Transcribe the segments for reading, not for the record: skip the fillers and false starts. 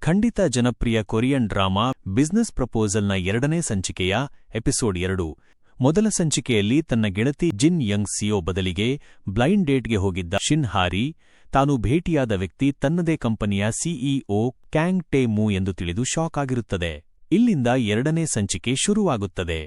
ಖಂಡಿತ ಜನಪ್ರಿಯ Korean drama business ಪ್ರಪೋಸಲ್ನ 2ನೇ ಸಂಚಿಕೆಯ ಎಪಿಸೋಡ್ 2. ಮೊದಲ ಸಂಚಿಕೆಯಲ್ಲಿ ತನ್ನ ಗೆಳತಿ ಜಿನ್ ಯಂಗ್ ಸಿಯೋ ಬದಲಿಗೆ ಬ್ಲೈಂಡ್ ಡೇಟ್ಗೆ ಹೋಗಿದ್ದ ಶಿನ್ ಹಾರಿ ತಾನು ಭೇಟಿಯಾದ ವ್ಯಕ್ತಿ ತನ್ನದೇ ಕಂಪನಿಯ ಸಿಇಒ ಕ್ಯಾಂಗ್ ಟೆ ಮೂ ಎಂದು ತಿಳಿದು ಶಾಕ್ ಆಗಿರುತ್ತದೆ. ಇಲ್ಲಿಂದ 2ನೇ ಸಂಚಿಕೆ ಶುರುವಾಗುತ್ತದೆ.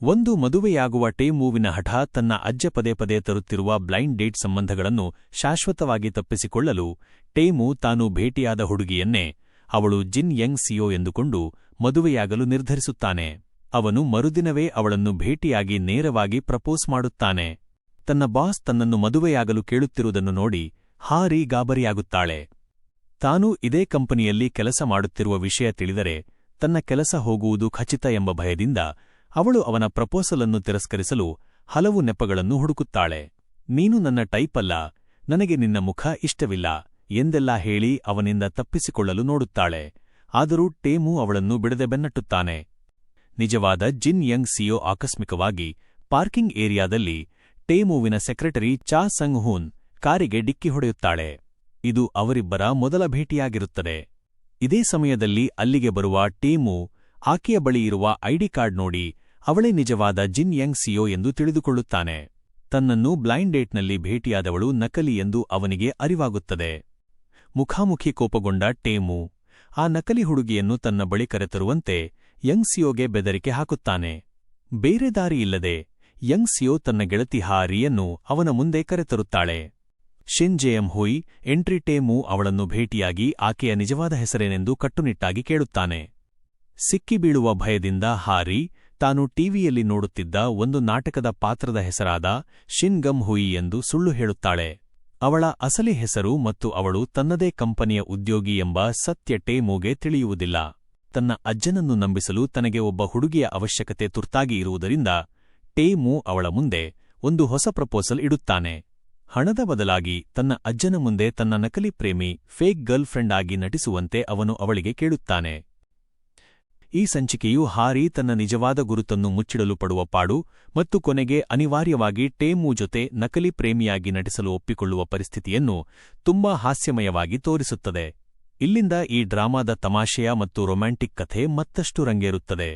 ಒಂದು ಮದುವೆಯಾಗುವ ಟೆ ಮೂವಿನ ಹಠ ತನ್ನ ಅಜ್ಜ ಪದೇ ಪದೇ ತರುತ್ತಿರುವ ಬ್ಲೈಂಡ್ ಡೇಟ್ ಸಂಬಂಧಗಳನ್ನು ಶಾಶ್ವತವಾಗಿ ತಪ್ಪಿಸಿಕೊಳ್ಳಲು ಟೆ ಮೂ ತಾನು ಭೇಟಿಯಾದ ಹುಡುಗಿಯನ್ನೇ ಅವಳು ಜಿನ್ ಯಂಗ್ ಸಿಯೋ ಎಂದುಕೊಂಡು ಮದುವೆಯಾಗಲು ನಿರ್ಧರಿಸುತ್ತಾನೆ. ಅವನು ಮರುದಿನವೇ ಅವಳನ್ನು ಭೇಟಿಯಾಗಿ ನೇರವಾಗಿ ಪ್ರಪೋಸ್ ಮಾಡುತ್ತಾನೆ. ತನ್ನ ಬಾಸ್ ತನ್ನನ್ನು ಮದುವೆಯಾಗಲು ಕೇಳುತ್ತಿರುವುದನ್ನು ನೋಡಿ ಹಾರಿ ಗಾಬರಿಯಾಗುತ್ತಾಳೆ. ತಾನು ಇದೇ ಕಂಪನಿಯಲ್ಲಿ ಕೆಲಸ ಮಾಡುತ್ತಿರುವ ವಿಷಯ ತಿಳಿದರೆ ತನ್ನ ಕೆಲಸ ಹೋಗುವುದು ಖಚಿತ ಎಂಬ ಭಯದಿಂದ ಅವಳು ಅವನ ಪ್ರಪೋಸಲನ್ನು ತಿರಸ್ಕರಿಸಲು ಹಲವು ನೆಪಗಳನ್ನು ಹುಡುಕುತ್ತಾಳೆ. ನೀನು ನನ್ನ ಟೈಪಲ್ಲ, ನನಗೆ ನಿನ್ನ ಮುಖ ಇಷ್ಟವಿಲ್ಲ ಎಂದೆಲ್ಲ ಹೇಳಿ ಅವನಿಂದ ತಪ್ಪಿಸಿಕೊಳ್ಳಲು ನೋಡುತ್ತಾಳೆ. ಆದರೂ ಟೆ ಮೂ ಅವಳನ್ನು ಬಿಡದೆ ಬೆನ್ನಟ್ಟುತ್ತಾನೆ. ನಿಜವಾದ ಜಿನ್ ಯಂಗ್ ಸಿಯೋ ಆಕಸ್ಮಿಕವಾಗಿ ಪಾರ್ಕಿಂಗ್ ಏರಿಯಾದಲ್ಲಿ ಟೆ ಮೂವಿನ ಸೆಕ್ರೆಟರಿ ಚಾ ಸಂಗ್ ಹೂನ್ ಕಾರಿಗೆ ಡಿಕ್ಕಿ ಹೊಡೆಯುತ್ತಾಳೆ. ಇದು ಅವರಿಬ್ಬರ ಮೊದಲ ಭೇಟಿಯಾಗಿರುತ್ತದೆ. ಇದೇ ಸಮಯದಲ್ಲಿ ಅಲ್ಲಿಗೆ ಬರುವ ಟೆ ಮೂ ಆಕೆಯ ಬಳಿ ಇರುವ ಐಡಿ ಕಾರ್ಡ್ ನೋಡಿ ಅವಳೇ ನಿಜವಾದ ಜಿನ್ ಯಂಗ್ ಸಿಯೋ ಎಂದು ತಿಳಿದುಕೊಳ್ಳುತ್ತಾನೆ. ತನ್ನನ್ನು ಬ್ಲೈಂಡ್ ಡೇಟ್ನಲ್ಲಿ ಭೇಟಿಯಾದವಳು ನಕಲಿ ಎಂದು ಅವನಿಗೆ ಅರಿವಾಗುತ್ತದೆ. ಮುಖಾಮುಖಿ ಕೋಪಗೊಂಡ ಟೆ ಮೂ ಆ ನಕಲಿ ಹುಡುಗಿಯನ್ನು ತನ್ನ ಬಳಿ ಕರೆತರುವಂತೆ ಯಂಗ್ ಸಿಯೋಗೆ ಬೆದರಿಕೆ ಹಾಕುತ್ತಾನೆ. ಬೇರೆ ದಾರಿಯಿಲ್ಲದೆ ಯಂಗ್ ಸಿಯೋ ತನ್ನ ಗೆಳತಿ ಹಾರಿಯನ್ನು ಅವನ ಮುಂದೆ ಕರೆತರುತ್ತಾಳೆ. ಶಿನ್ ಜೆಎಂ ಹುಯ್ ಎಂಟ್ರಿ ಟೆ ಮೂ ಅವಳನ್ನು ಭೇಟಿಯಾಗಿ ಆಕೆಯ ನಿಜವಾದ ಹೆಸರೇನೆಂದು ಕಟ್ಟುನಿಟ್ಟಾಗಿ ಕೇಳುತ್ತಾನೆ. ಸಿಕ್ಕಿಬೀಳುವ ಭಯದಿಂದ ಹಾರಿ ತಾನು ಟಿವಿಯಲ್ಲಿ ನೋಡುತ್ತಿದ್ದ ಒಂದು ನಾಟಕದ ಪಾತ್ರದ ಹೆಸರಾದ ಶಿನ್ ಗಮ್ ಹುಯಿ ಎಂದು ಸುಳ್ಳು ಹೇಳುತ್ತಾಳೆ. ಅವಳ ಅಸಲಿ ಹೆಸರು ಮತ್ತು ಅವಳು ತನ್ನದೇ ಕಂಪನಿಯ ಉದ್ಯೋಗಿ ಎಂಬ ಸತ್ಯ ಟೆ ಮೂಗೆ ತಿಳಿಯುವುದಿಲ್ಲ. ತನ್ನ ಅಜ್ಜನನ್ನು ನಂಬಿಸಲು ತನಗೆ ಒಬ್ಬ ಹುಡುಗಿಯ ಅವಶ್ಯಕತೆ ತುರ್ತಾಗಿ ಇರುವುದರಿಂದ ಟೆ ಮೂ ಅವಳ ಮುಂದೆ ಒಂದು ಹೊಸ ಪ್ರಪೋಸಲ್ ಇಡುತ್ತಾನೆ. ಹಣದ ಬದಲಾಗಿ ತನ್ನ ಅಜ್ಜನ ಮುಂದೆ ತನ್ನ ನಕಲಿ ಪ್ರೇಮಿ ಫೇಕ್ ಗರ್ಲ್ ಫ್ರೆಂಡ್ ಆಗಿ ನಟಿಸುವಂತೆ ಅವನು ಅವಳಿಗೆ ಕೇಳುತ್ತಾನೆ. ಈ ಸಂಚಿಕೆಯು ಹಾರಿ ತನ್ನ ನಿಜವಾದ ಗುರುತನ್ನು ಮುಚ್ಚಿಡಲು ಪಡುವ ಪಾಡು ಮತ್ತು ಕೊನೆಗೆ ಅನಿವಾರ್ಯವಾಗಿ ಟೆ ಮೂ ಜೊತೆ ನಕಲಿ ಪ್ರೇಮಿಯಾಗಿ ನಟಿಸಲು ಒಪ್ಪಿಕೊಳ್ಳುವ ಪರಿಸ್ಥಿತಿಯನ್ನು ತುಂಬಾ ಹಾಸ್ಯಮಯವಾಗಿ ತೋರಿಸುತ್ತದೆ. ಇಲ್ಲಿಂದ ಈ ಡ್ರಾಮಾದ ತಮಾಷೆಯ ಮತ್ತು ರೊಮ್ಯಾಂಟಿಕ್ ಕಥೆ ಮತ್ತಷ್ಟು ರಂಗೇರುತ್ತದೆ.